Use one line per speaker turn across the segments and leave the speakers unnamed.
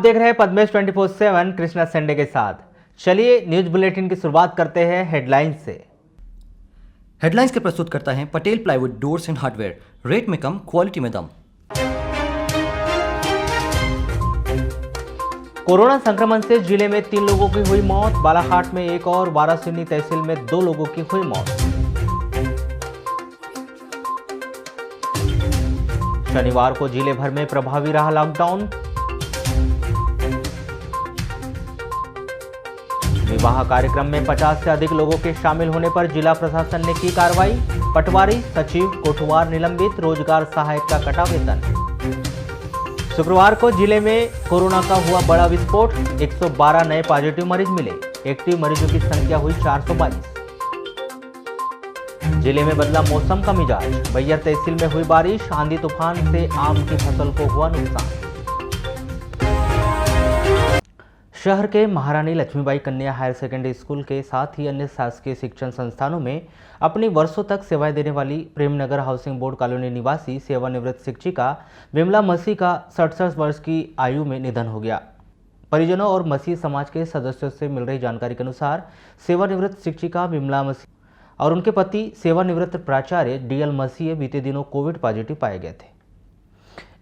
देख रहे हैं पद्मेश 24/7 कृष्णा संडे के साथ। चलिए न्यूज बुलेटिन की शुरुआत करते हैं हेडलाइंस से।
हेडलाइंस के प्रस्तुत करता है Patel plywood doors and hardware, rate में कम क्वालिटी में दम।
कोरोना संक्रमण से जिले में 3 लोगों की हुई मौत, बालाघाट में 1 और वारासिवनी तहसील में 2 लोगों की हुई मौत। शनिवार को जिले भर में प्रभावी रहा लॉकडाउन। विवाह कार्यक्रम में 50 से अधिक लोगों के शामिल होने पर जिला प्रशासन ने की कार्रवाई। पटवारी, सचिव, कोटवार निलंबित, रोजगार सहायक का कटा वेतन। शुक्रवार को जिले में कोरोना का हुआ बड़ा विस्फोट, 112 नए पॉजिटिव मरीज मिले, एक्टिव मरीजों की संख्या हुई 422। जिले में बदला मौसम का मिजाज, बैयर तहसील में हुई बारिश, आंधी तूफान से आम की फसल को हुआ नुकसान। शहर के महारानी लक्ष्मीबाई कन्या हायर सेकेंडरी स्कूल के साथ ही अन्य शासकीय शिक्षण संस्थानों में अपनी वर्षों तक सेवाएं देने वाली प्रेमनगर हाउसिंग बोर्ड कॉलोनी निवासी सेवानिवृत्त शिक्षिका विमला मसीह का 67 वर्ष की आयु में निधन हो गया। परिजनों और मसीह समाज के सदस्यों से मिल रही जानकारी के अनुसार सेवानिवृत्त शिक्षिका विमला मसीह और उनके पति सेवानिवृत्त प्राचार्य डीएल मसीह बीते दिनों कोविड पॉजिटिव पाए गए थे।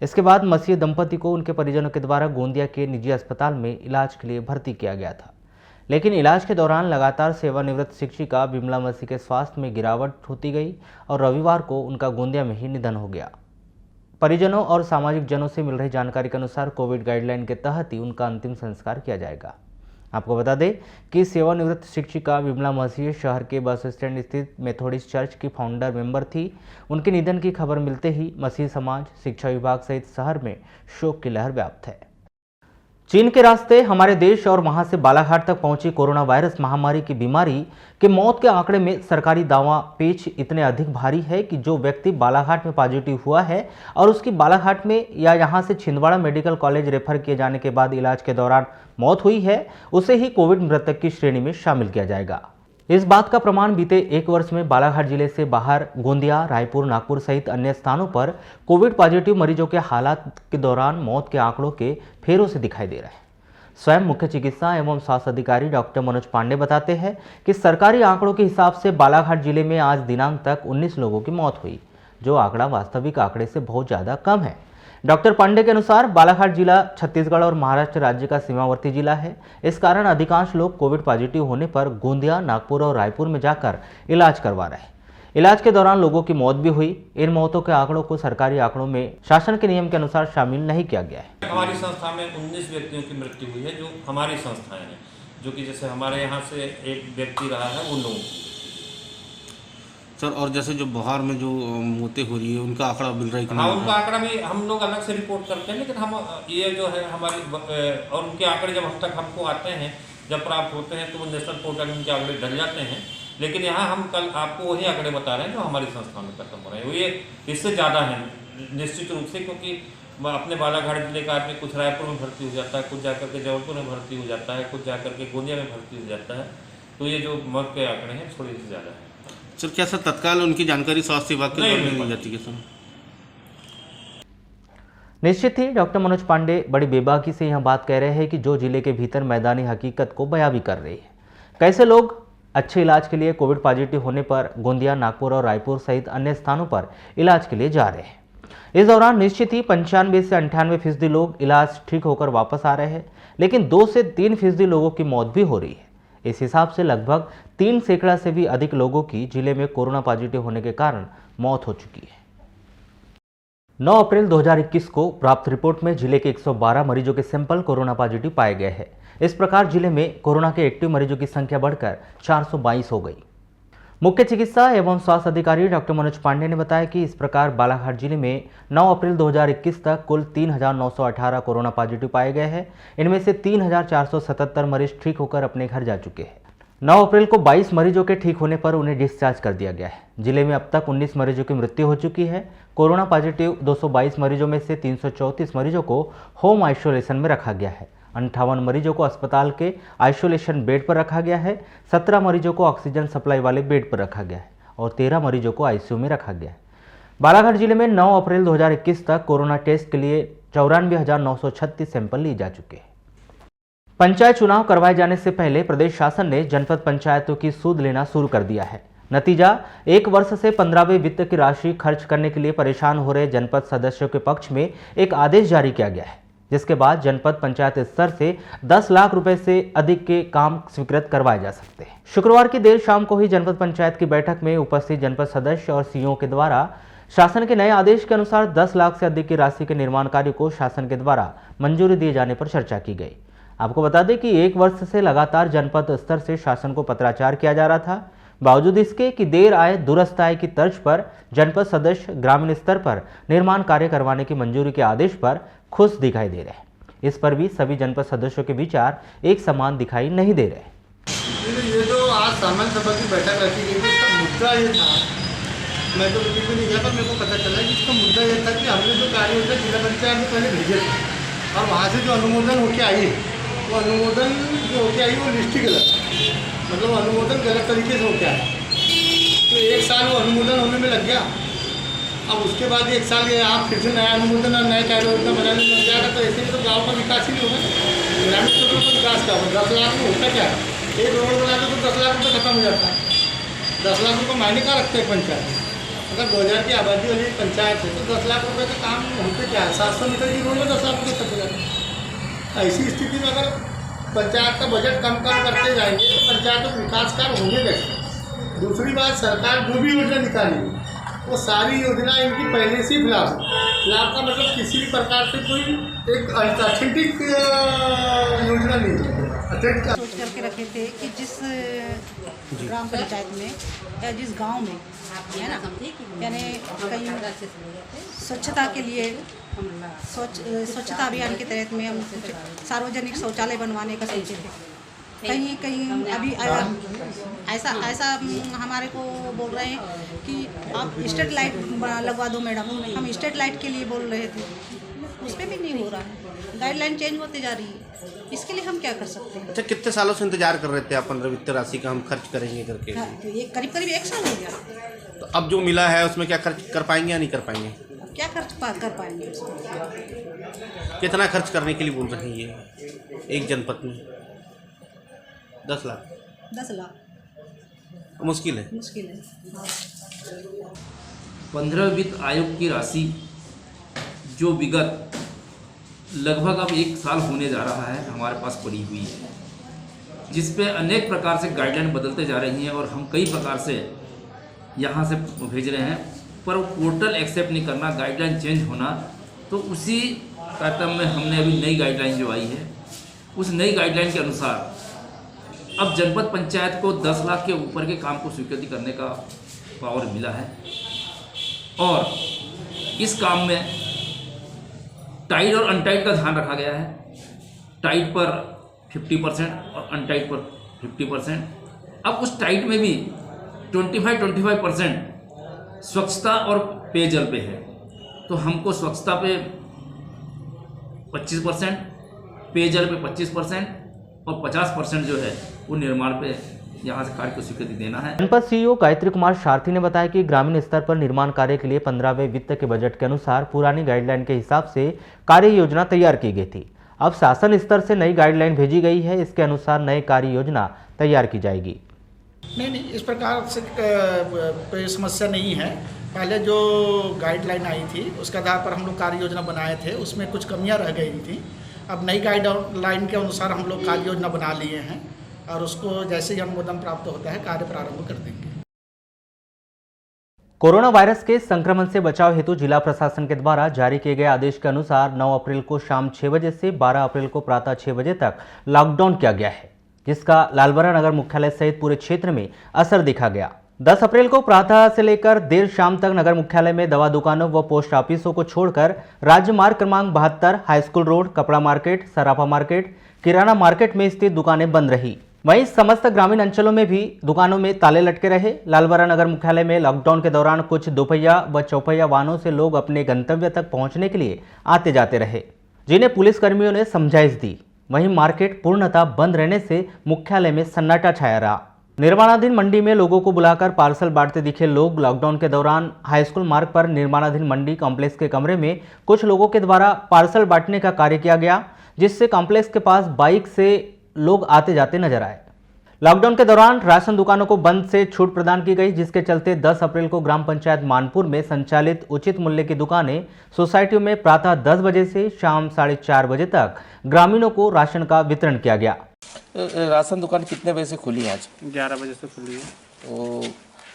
इसके बाद मसीह दंपति को उनके परिजनों के द्वारा गोंदिया के निजी अस्पताल में इलाज के लिए भर्ती किया गया था, लेकिन इलाज के दौरान लगातार सेवानिवृत्त शिक्षिका विमला मसीह के स्वास्थ्य में गिरावट होती गई और रविवार को उनका गोंदिया में ही निधन हो गया। परिजनों और सामाजिक जनों से मिल रही जानकारी के अनुसार कोविड गाइडलाइन के तहत ही उनका अंतिम संस्कार किया जाएगा। आपको बता दें कि सेवानिवृत्त शिक्षिका विमला मसीह शहर के बस स्टैंड स्थित मेथोडिस्ट चर्च की फाउंडर मेंबर थी। उनके निधन की खबर मिलते ही मसीह समाज, शिक्षा विभाग सहित शहर में शोक की लहर व्याप्त है। चीन के रास्ते हमारे देश और वहां से बालाघाट तक पहुंची कोरोना वायरस महामारी की बीमारी के मौत के आंकड़े में सरकारी दावा पेच इतने अधिक भारी है कि जो व्यक्ति बालाघाट में पॉजिटिव हुआ है और उसकी बालाघाट में या यहां से छिंदवाड़ा मेडिकल कॉलेज रेफर किए जाने के बाद इलाज के दौरान मौत हुई है, उसे ही कोविड मृतक की श्रेणी में शामिल किया जाएगा। इस बात का प्रमाण बीते 1 वर्ष में बालाघाट जिले से बाहर गोंदिया, रायपुर, नागपुर सहित अन्य स्थानों पर कोविड पॉजिटिव मरीजों के हालात के दौरान मौत के आंकड़ों के फेरों से दिखाई दे रहा है। स्वयं मुख्य चिकित्सा एवं स्वास्थ्य अधिकारी डॉक्टर मनोज पांडे बताते हैं कि सरकारी आंकड़ों के हिसाब से बालाघाट जिले में आज दिनांक तक 19 लोगों की मौत हुई, जो आंकड़ा वास्तविक आंकड़े से बहुत ज़्यादा कम है। डॉक्टर पांडे के अनुसार बालाघाट जिला छत्तीसगढ़ और महाराष्ट्र राज्य का सीमावर्ती जिला है। इस कारण अधिकांश लोग कोविड पॉजिटिव होने पर गोंदिया, नागपुर और रायपुर में जाकर इलाज करवा रहे हैं। इलाज के दौरान लोगों की मौत भी हुई। इन मौतों के आंकड़ों को सरकारी आंकड़ों में शासन के नियम के अनुसार शामिल नहीं किया गया है।
हमारी संस्था में 19 व्यक्तियों की मृत्यु हुई है, जो हमारी संस्थाएं हैं, जो कि जैसे हमारे यहाँ से एक व्यक्ति रहा है वो 9
सर। और जैसे जो बाहर में जो मौतें हो रही है उनका आंकड़ा मिल रहा है कि
हाँ, उनका आंकड़ा भी हम लोग अलग से रिपोर्ट करते हैं, लेकिन हम ये जो है हमारी और उनके आंकड़े जब हम तक हमको आते हैं, जब प्राप्त होते हैं तो वो नेशनल पोर्टल में उनके आंकड़े डल जाते हैं। लेकिन यहाँ हम कल आपको वही आंकड़े बता रहे हैं जो हमारी संस्था में खत्म हो रहे हैं। ये इससे ज़्यादा है निश्चित रूप से, क्योंकि अपने बालाघाट जिले का आदमी कुछ रायपुर में भर्ती हो जाता है, कुछ जाकर के जबलपुर में भर्ती हो जाता है, कुछ जाकर के गोंदिया में भर्ती हो जाता है। तो ये जो मौत के आंकड़े हैं थोड़ी सी ज़्यादा है।
सर क्या सर तत्काल उनकी जानकारी स्वास्थ्य विभाग के द्वारा मिल जाती है सर?
निश्चित ही डॉक्टर मनोज पांडे बड़ी बेबाकी से यह बात कह रहे हैं कि जो जिले के भीतर मैदानी हकीकत को बयां भी कर रही है। कैसे लोग अच्छे इलाज के लिए कोविड पॉजिटिव होने पर गोंदिया, नागपुर और रायपुर सहित अन्य स्थानों पर इलाज के लिए जा रहे हैं। इस दौरान निश्चित ही 95 से 98% लोग इलाज ठीक होकर वापस आ रहे हैं, लेकिन 2 से 3% लोगों की मौत भी हो रही है। इस हिसाब से लगभग 3 सैकड़ा से भी अधिक लोगों की जिले में कोरोना पॉजिटिव होने के कारण मौत हो चुकी है। 9 अप्रैल 2021 को प्राप्त रिपोर्ट में जिले के 112 मरीजों के सैंपल कोरोना पॉजिटिव पाए गए हैं। इस प्रकार जिले में कोरोना के एक्टिव मरीजों की संख्या बढ़कर 422 हो गई। मुख्य चिकित्सा एवं स्वास्थ्य अधिकारी डॉक्टर मनोज पांडे ने बताया कि इस प्रकार बालाघाट जिले में 9 अप्रैल 2021 तक कुल 3,918 कोरोना पॉजिटिव पाए गए हैं। इनमें से 3,477 मरीज ठीक होकर अपने घर जा चुके हैं। 9 अप्रैल को 22 मरीजों के ठीक होने पर उन्हें डिस्चार्ज कर दिया गया है। जिले में अब तक 19 मरीजों की मृत्यु हो चुकी है। कोरोना पॉजिटिव 222 मरीजों में से 334 मरीजों को होम आइसोलेशन में रखा गया है। 58 मरीजों को अस्पताल के आइसोलेशन बेड पर रखा गया है। 17 मरीजों को ऑक्सीजन सप्लाई वाले बेड पर रखा गया है और 13 मरीजों को आईसीयू में रखा गया है। बालाघाट जिले में 9 अप्रैल 2021 तक कोरोना टेस्ट के लिए 94,936 सैंपल लिए जा चुके हैं। पंचायत चुनाव करवाए जाने से पहले प्रदेश शासन ने जनपद पंचायतों की सूद लेना शुरू कर दिया है। नतीजा, एक वर्ष से 15वें वित्त की राशि खर्च करने के लिए परेशान हो रहे जनपद सदस्यों के पक्ष में एक आदेश जारी किया गया है, जिसके बाद जनपद पंचायत स्तर से 10 लाख रुपए से अधिक के काम स्वीकृत करवाए जा सकते हैं। शुक्रवार की देर शाम को ही जनपद पंचायत की बैठक में उपस्थित जनपद सदस्य और सीईओ के द्वारा शासन के नए आदेश के अनुसार 10 लाख से अधिक की राशि के निर्माण कार्य को शासन के द्वारा मंजूरी दिए जाने पर चर्चा की गई। आपको बता दें कि एक वर्ष से लगातार जनपद स्तर से शासन को पत्राचार किया जा रहा था। बावजूद इसके कि देर आए दुरुस्त आए की तर्ज पर जनपद सदस्य ग्रामीण स्तर पर निर्माण कार्य करवाने की मंजूरी के आदेश पर खुश दिखाई दे रहे हैं। इस पर भी सभी जनपद सदस्यों के विचार एक समान दिखाई नहीं दे रहे।
ये जो आज सामान्य सभा की बैठक रखी गई थी, इसका मुद्दा ये था, मैं तो मीटिंग में नहीं गया, पर मेरे को पता चला कि इसका मुद्दा ये था कि हमने जो कार्य होता जिला पंचायत में पहले भेजे थे और वहाँ से जो अनुमोदन होके आई, वो अनुमोदन जो होके आई वो लिस्ट ही गलत, मतलब अनुमोदन गलत तरीके से होके आया। तो एक साल वो अनुमोदन होने में लग गया। अब उसके बाद एक साल के आप फिर से नया अनुमोदन और नया कार्य योजना बनाने लग जाएगा, तो ऐसे में तो गाँव का विकास ही नहीं होगा, ग्रामीण क्षेत्रों का विकास क्या होगा। 10 लाख में होता क्या है, एक रोड बनाते तो 10 लाख रुपये खत्म हो जाता है। 10 लाख रुपये मायने का रखते हैं पंचायत। अगर 2000 की आबादी वाली पंचायत है तो 10 लाख रुपये का काम होते क्या है, 700 मीटर की रोड में 10 लाख रुपये खर्च हो जाते हैं। ऐसी स्थिति में अगर पंचायत का बजट कम करते जाएंगे तो पंचायतों का विकास कार्य होंगे कैसे। दूसरी बात, सरकार जो भी योजना निकाली वो सारी योजना इनकी पहले से फिलहाल का मतलब किसी भी प्रकार से कोई एक अथेंटिक योजना नहीं है।
सोच करके रखे थे कि जिस ग्राम पंचायत में या जिस गांव में है ना, यानी कहीं स्वच्छता के लिए स्वच्छता अभियान के तहत में हम सार्वजनिक शौचालय बनवाने का सोचे थे। कहीं कहीं अभी ऐसा हमारे को बोल रहे हैं कि आप स्ट्रीट लाइट लगवा दो मैडम, हम स्ट्रीट लाइट के लिए बोल रहे थे, उस पर भी नहीं हो रहा है। गाइडलाइन चेंज होती जा रही है, इसके लिए हम क्या कर सकते हैं।
अच्छा, कितने सालों से इंतजार कर रहे थे आप 15 वित्त राशि का हम खर्च करेंगे करके?
हाँ, तो ये करीब 1 साल हो गया।
तो अब जो मिला है उसमें क्या खर्च कर पाएंगे या नहीं कर पाएंगे?
अब क्या कर पाएंगे उसमें।
कितना खर्च करने के लिए बोल रहे हैं ये एक जनपद में? 10 लाख
10 लाख
मुश्किल है।
मुश्किल है।
15 वित्त आयोग की राशि जो विगत लगभग अब 1 साल होने जा रहा है हमारे पास पड़ी हुई है, जिस पे अनेक प्रकार से गाइडलाइन बदलते जा रही हैं और हम कई प्रकार से यहाँ से भेज रहे हैं, पर वो पोर्टल एक्सेप्ट नहीं करना, गाइडलाइन चेंज होना। तो उसी पैटर्न में हमने अभी नई गाइडलाइन जो आई है, उस नई गाइडलाइन के अनुसार अब जनपद पंचायत को 10 लाख के ऊपर के काम को स्वीकृति करने का पावर मिला है और इस काम में टाइट और अनटाइट का ध्यान रखा गया है। टाइट पर 50% और अनटाइट पर 50%। अब उस टाइट में भी 25% स्वच्छता और पेयजल पे है, तो हमको स्वच्छता पे 25%, पेयजल पे 25% और 50% जो है वो निर्माण पे यहाँ से कार्य को स्वीकृति देना है।
जनपद सीईओ गायत्री कुमार सारथी ने बताया कि ग्रामीण स्तर पर निर्माण कार्य के लिए 15वें वित्त के बजट के अनुसार पुरानी गाइडलाइन के हिसाब से कार्य योजना तैयार की गई थी। अब शासन स्तर से नई गाइडलाइन भेजी गई है, इसके अनुसार नई कार्य योजना तैयार की जाएगी।
नहीं, इस प्रकार से कोई समस्या नहीं है। पहले जो गाइडलाइन आई थी उसके आधार पर हम लोग कार्य योजना बनाए थे, उसमें कुछ कमियां रह गई थी। अब नई गाइडलाइन के अनुसार हम लोग कार्य योजना बना लिए हैं और उसको जैसे ही अनुमोदन प्राप्त होता है कार्य प्रारंभ कर देंगे।
कोरोना वायरस के संक्रमण से बचाव हेतु जिला प्रशासन के द्वारा जारी किए गए आदेश के अनुसार 9 अप्रैल को शाम 6 बजे से 12 अप्रैल को प्रातः 6 बजे तक लॉकडाउन किया गया है, जिसका लालबरा नगर मुख्यालय सहित पूरे क्षेत्र में असर दिखा गया। 10 अप्रैल को प्रातः से लेकर देर शाम तक नगर मुख्यालय में दवा दुकानों व पोस्ट ऑफिसों को छोड़कर राज्य मार्ग क्रमांक 72, हाई स्कूल रोड, कपड़ा मार्केट, सराफा मार्केट, किराना मार्केट में स्थित दुकानें बंद रही। वहीं समस्त ग्रामीण अंचलों में भी दुकानों में ताले लटके रहे। लालबरा नगर मुख्यालय में लॉकडाउन के दौरान कुछ दोपहिया व चौपहिया वाहनों से लोग अपने गंतव्य तक पहुंचने के लिए आते जाते रहे, जिन्हें पुलिसकर्मियों ने समझाइश दी। वहीं मार्केट पूर्णतः बंद रहने से मुख्यालय में सन्नाटा छाया रहा। निर्माणाधीन मंडी में लोगों को बुलाकर पार्सल बांटते दिखे लोग। लॉकडाउन के दौरान हाई स्कूल मार्ग पर निर्माणाधीन मंडी कॉम्प्लेक्स के कमरे में कुछ लोगों के द्वारा पार्सल बांटने का कार्य किया गया, जिससे कॉम्प्लेक्स के पास बाइक से लोग आते जाते नजर आए। लॉकडाउन के दौरान राशन दुकानों को बंद से छूट प्रदान की गई, जिसके चलते 10 अप्रैल को ग्राम पंचायत मानपुर में संचालित उचित मूल्य की दुकानें सोसाइटियों में प्रातः 10 बजे से शाम 4:30 बजे तक ग्रामीणों को राशन का वितरण किया गया।
राशन दुकान कितने बजे से खुली है आज?
11 बजे से खुली है।
तो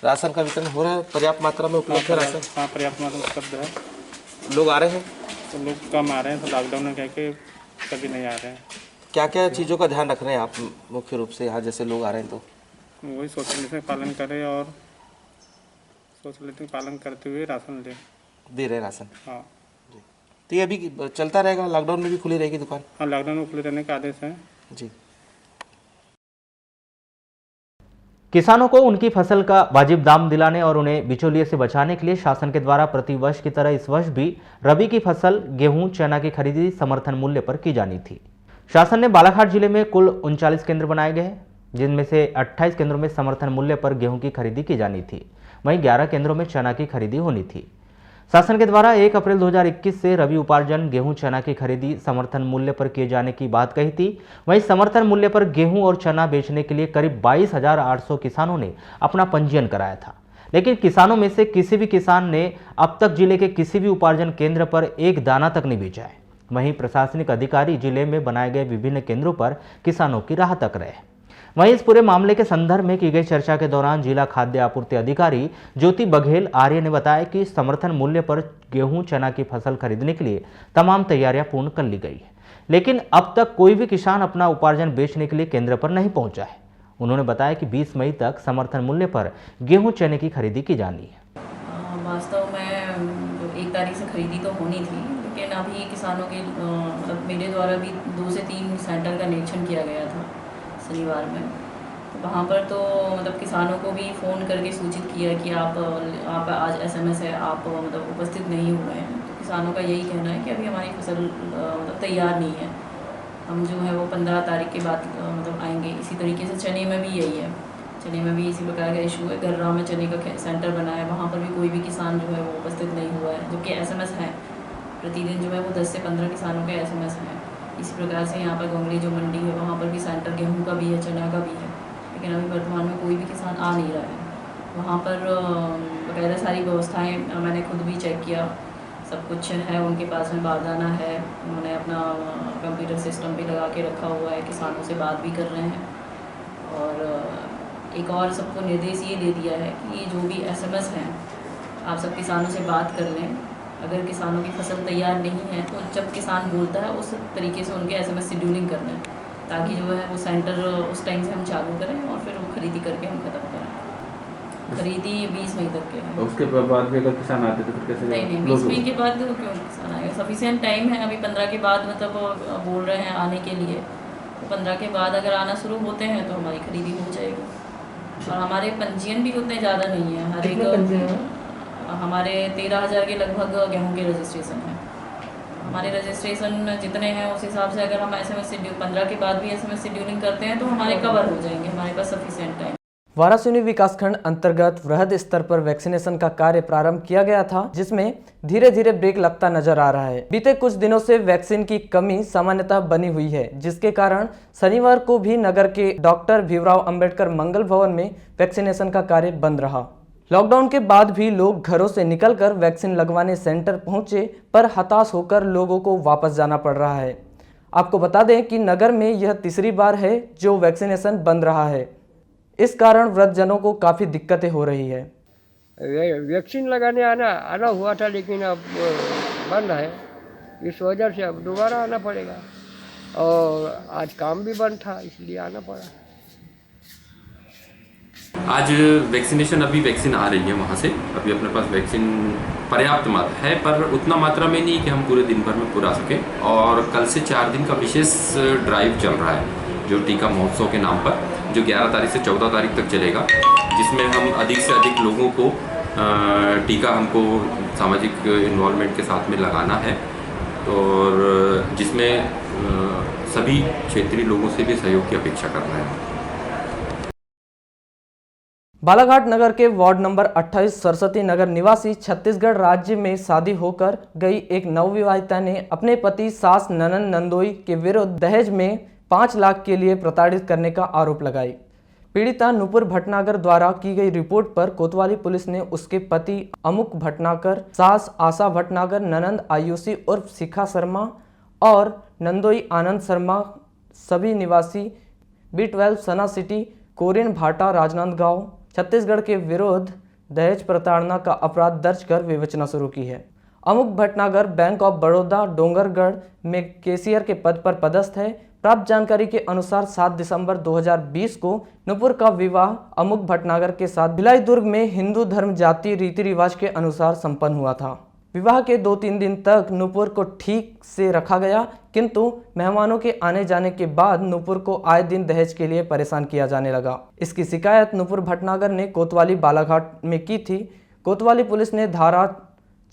राशन का वितरण हो रहा है, पर्याप्त मात्रा में उपलब्ध है राशन?
हाँ, पर्याप्त मात्रा में उपलब्ध है।
लोग आ रहे हैं?
तो लोग कम आ रहे हैं, तो लॉकडाउन में कह के सभी नहीं आ रहे हैं।
क्या क्या चीज़ों का ध्यान रख रहे हैं आप मुख्य रूप से यहाँ, जैसे लोग आ रहे हैं तो?
वही सोशल डिस्टेंस पालन करें और सोशल डिस्टेंस पालन करते हुए राशन
दे रहे हैं राशन।
हाँ
तो ये अभी चलता रहेगा, लॉकडाउन में भी खुली रहेगी दुकान?
हाँ, लॉकडाउन में खुले रहने का आदेश है
जी।
किसानों को उनकी फसल का वाजिब दाम दिलाने और उन्हें बिचौलिए से बचाने के लिए शासन के द्वारा प्रतिवर्ष की तरह इस वर्ष भी रबी की फसल गेहूं चना की खरीदी समर्थन मूल्य पर की जानी थी। शासन ने बालाघाट जिले में कुल 39 केंद्र बनाए गए हैं, जिनमें से 28 केंद्रों में समर्थन मूल्य पर गेहूं की खरीदी की जानी थी। वहीं 11 केंद्रों में चना की खरीदी होनी थी। शासन के द्वारा 1 अप्रैल 2021 से रबी उपार्जन गेहूं चना की खरीदी समर्थन मूल्य पर किए जाने की बात कही थी। वहीं समर्थन मूल्य पर गेहूं और चना बेचने के लिए करीब 22,800 किसानों ने अपना पंजीयन कराया था, लेकिन किसानों में से किसी भी किसान ने अब तक जिले के किसी भी उपार्जन केंद्र पर एक दाना तक नहीं बेचा है। वहीं प्रशासनिक अधिकारी जिले में बनाए गए विभिन्न केंद्रों पर किसानों की राह तक रहे। वहीं इस पूरे मामले के संदर्भ में की गई चर्चा के दौरान जिला खाद्य आपूर्ति अधिकारी ज्योति बघेल आर्य ने बताया कि समर्थन मूल्य पर गेहूं चना की फसल खरीदने के लिए तमाम तैयारियां पूर्ण कर ली गई है, लेकिन अब तक कोई भी किसान अपना उपार्जन बेचने के लिए केंद्र पर नहीं पहुंचा है। उन्होंने बताया कि 20 मई तक समर्थन मूल्य पर गेहूं चने की खरीदी की जानी है।
वास्तव में 1 तारीख से खरीदी तो होनी थी, लेकिन अभी किसानों के मतलब मेरे द्वारा भी 2 से 3 सेंटर का निरीक्षण किया गया था शनिवार में। तो वहाँ पर तो मतलब किसानों को भी फ़ोन करके सूचित किया कि आप आज SMS है, आप मतलब उपस्थित नहीं हुए हैं। तो किसानों का यही कहना है कि अभी हमारी फसल मतलब तैयार नहीं है, हम जो है वो 15 तारीख के बाद मतलब आएंगे। इसी तरीके से चने में भी यही है, चने में भी इसी प्रकार का इशू है। गर्रा में चने का सेंटर बना है, वहाँ पर भी कोई भी किसान जो है वो उपस्थित नहीं हुआ है, जो कि SMS है प्रतिदिन जो है वो 10 से 15 किसानों के SMS हैं। इसी प्रकार से यहाँ पर गोंगली जो मंडी है वहाँ पर भी सेंटर गेहूं का भी है, चना का भी है, लेकिन अभी वर्तमान में कोई भी किसान आ नहीं रहा है। वहाँ पर बकायदा सारी व्यवस्थाएं मैंने खुद भी चेक किया, सब कुछ है उनके पास में, बारदाना है, उन्होंने अपना कंप्यूटर सिस्टम भी लगा के रखा हुआ है, किसानों से बात भी कर रहे हैं। और एक और सबको निर्देश ये दे दिया है कि जो भी SMS हैं आप सब किसानों से बात कर लें। अगर किसानों की फसल तैयार नहीं है तो जब किसान बोलता है उस तरीके से उनके SMS शेड्यूलिंग करना है, ताकि जो है वो सेंटर उस टाइम से हम चालू करें और फिर वो खरीदी करके हम ख़त्म करें। खरीदी 20 मई तक के है।
उसके बाद भी अगर किसान आते तो फिर कैसे?
नहीं 20 मई के बाद क्यों किसान आएगा? सफिशिएंट टाइम है, अभी 15 के बाद मतलब बोल रहे हैं आने के लिए, तो 15 के बाद अगर आना शुरू होते हैं तो हमारी खरीदी हो जाएगी। और हमारे पंजीयन भी उतने ज़्यादा नहीं है, हर एक हमारे 13,000 के लगभग गेहूं के रजिस्ट्रेशन है। हमारे रजिस्ट्रेशन जितने हैं उस हिसाब से अगर हम SMS शेड्यूल 15 के बाद भी SMS शेड्यूलिंग करते हैं तो हमारे कवर हो जाएंगे, हमारे पास सफिशिएंट टाइम।
वारासिनी विकासखंड अंतर्गत वृहद स्तर पर वैक्सीनेशन का कार्य प्रारंभ किया गया था, जिसमें धीरे धीरे ब्रेक लगता नजर आ रहा है। बीते कुछ दिनों से वैक्सीन की कमी सामान्यतः बनी हुई है, जिसके कारण शनिवार को भी नगर के डॉक्टर भीमराव अंबेडकर मंगल भवन में वैक्सीनेशन का कार्य बंद रहा। लॉकडाउन के बाद भी लोग घरों से निकलकर वैक्सीन लगवाने सेंटर पहुंचे, पर हताश होकर लोगों को वापस जाना पड़ रहा है। आपको बता दें कि नगर में यह तीसरी बार है जो वैक्सीनेशन बंद रहा है। इस कारण वृद्धजनों को काफ़ी दिक्कतें हो रही है।
वैक्सीन लगाने आना हुआ था, लेकिन अब बंद है, इस वजह से अब दोबारा आना पड़ेगा। और आज काम भी बंद था, इसलिए आना पड़ा।
आज वैक्सीनेशन अभी वैक्सीन आ रही है वहाँ से, अभी अपने पास वैक्सीन पर्याप्त मात्रा है, पर उतना मात्रा में नहीं कि हम पूरे दिन भर में पूरा सकें। और कल से 4 दिन का विशेष ड्राइव चल रहा है जो टीका महोत्सव के नाम पर, जो 11 तारीख से 14 तारीख तक चलेगा, जिसमें हम अधिक से अधिक लोगों को टीका हमको सामाजिक इन्वॉल्वमेंट के साथ में लगाना है, और जिसमें सभी क्षेत्रीय लोगों से भी सहयोग की अपेक्षा कर रहे हैं।
बालाघाट नगर के वार्ड नंबर 28 सरस्वती नगर निवासी छत्तीसगढ़ राज्य में शादी होकर गई एक नवविवाहिता ने अपने पति सास ननन नंदोई के विरुद्ध दहेज में 5 लाख के लिए प्रताड़ित करने का आरोप लगाई। पीड़िता नुपुर भटनागर द्वारा की गई रिपोर्ट पर कोतवाली पुलिस ने उसके पति अमुक भटनागर, सास आशा भटनागर, ननंद आयुषी उर्फ शिखा शर्मा और नंदोई आनंद शर्मा सभी निवासी B12 सना सिटी, कोरियन भाटा, राजनांदगांव, छत्तीसगढ़ के विरुद्ध दहेज प्रताड़ना का अपराध दर्ज कर विवेचना शुरू की है। अमुक भटनागर बैंक ऑफ बड़ौदा डोंगरगढ़ में कैशियर के पद पर पदस्थ है। प्राप्त जानकारी के अनुसार 7 दिसंबर 2020 को नुपुर का विवाह अमुक भटनागर के साथ भिलाई दुर्ग में हिंदू धर्म जाति रीति रिवाज के अनुसार संपन्न हुआ था। विवाह के 2-3 दिन तक नुपुर को ठीक से रखा गया, किंतु मेहमानों के आने जाने के बाद नुपुर को आए दिन दहेज के लिए परेशान किया जाने लगा। इसकी शिकायत नुपुर भटनागर ने कोतवाली बालाघाट में की थी। कोतवाली पुलिस ने धारा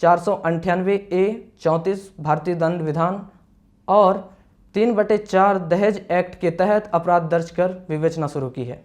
498A 34 भारतीय दंड विधान और 3/4 दहेज एक्ट के तहत अपराध दर्ज कर विवेचना शुरू की है।